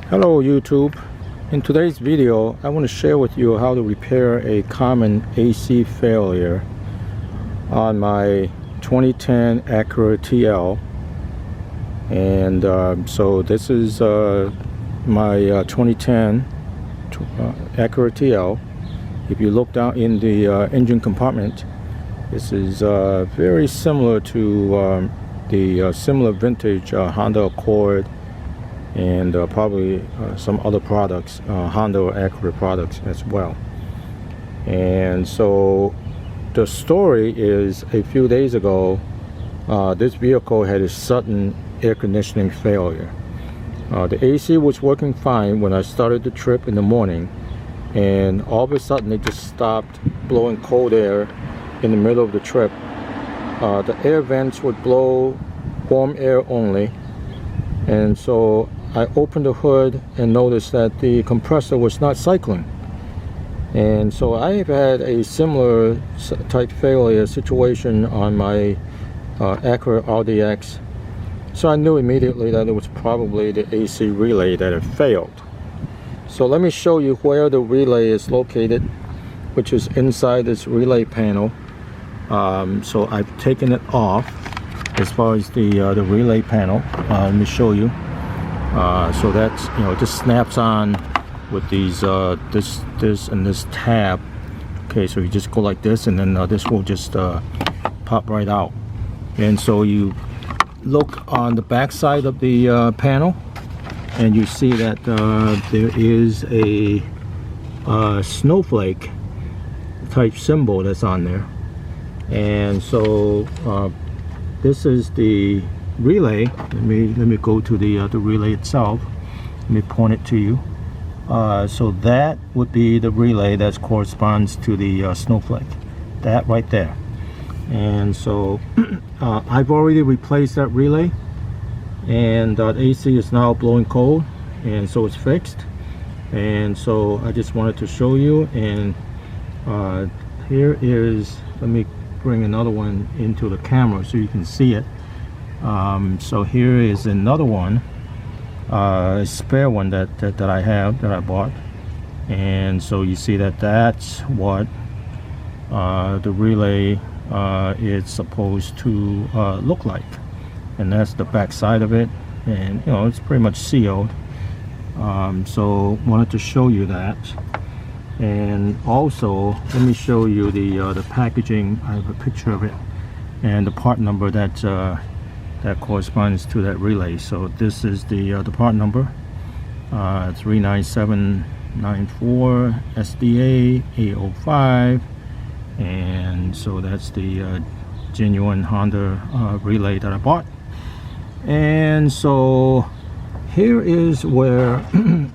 Hello YouTube. In today's video I want to share with you how to repair a common AC failure on my 2010 Acura TL. And so this is my 2010 Acura TL. If you look down in the engine compartment, this is very similar to the similar vintage Honda Accord and probably some other products, Honda or Acura products as well. And so the story is, a few days ago, this vehicle had a sudden air conditioning failure. The AC was working fine when I started the trip in the morning, and all of a sudden it just stopped blowing cold air in the middle of the trip. The air vents would blow warm air only, and so I opened the hood and noticed that the compressor was not cycling. And so I've had a similar type failure situation on my Acura RDX. So I knew immediately that it was probably the AC relay that had failed. So let me show you where the relay is located, which is inside this relay panel. So I've taken it off as far as the relay panel. Let me show you. So that's, it just snaps on with these this and this tab. Okay, so you just go like this, and then this will just pop right out. And so you look on the back side of the panel, and you see that there is a snowflake type symbol that's on there. And so this is the relay. Let me go to the relay itself. Let me point it to you. So that would be the relay that corresponds to the snowflake, that right there. And so I've already replaced that relay, and the AC is now blowing cold, and so it's fixed. And so I just wanted to show you. And here is, let me bring another one into the camera so you can see it. So here is another one, a spare one that I have, that I bought. And so you see that that's what the relay is supposed to look like, and that's the back side of it. And it's pretty much sealed. So wanted to show you that. And also let me show you the packaging. I have a picture of it and the part number that corresponds to that relay. So this is the part number, 39794 SDA 805, and so that's the genuine Honda relay that I bought. And so here is where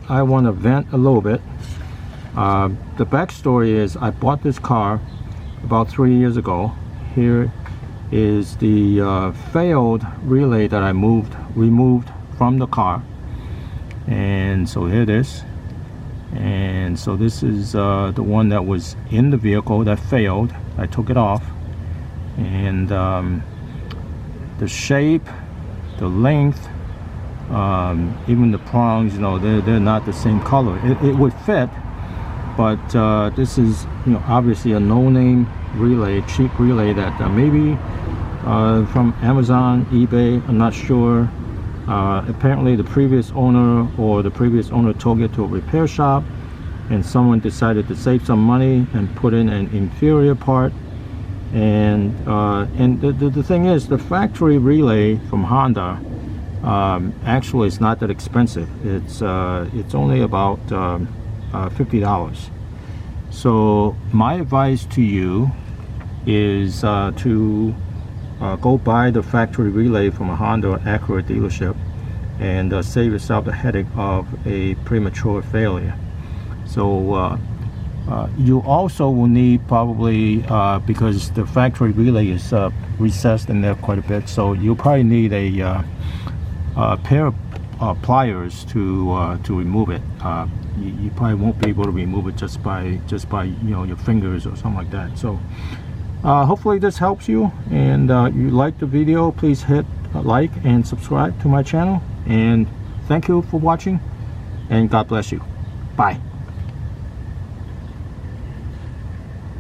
I want to vent a little bit. The backstory is, I bought this car about 3 years ago. Here is the failed relay that I removed from the car. And so here it is. And so this is the one that was in the vehicle that failed. I took it off, and the shape, the length, even the prongs, they're not the same color. It would fit, but this is obviously a no-name relay, cheap relay that maybe from Amazon, eBay, I'm not sure. Apparently the previous owner took it to a repair shop, and someone decided to save some money and put in an inferior part. And the thing is, the factory relay from Honda actually is not that expensive. It's only about $50. So my advice to you is to go buy the factory relay from a Honda or Acura dealership, and save yourself the headache of a premature failure. So you also will need, probably because the factory relay is recessed in there quite a bit, so you'll probably need a pair of pliers to remove it. You probably won't be able to remove it just by your fingers or something like that. So hopefully this helps you, and you like the video, please hit like and subscribe to my channel, and thank you for watching, and God bless you. Bye.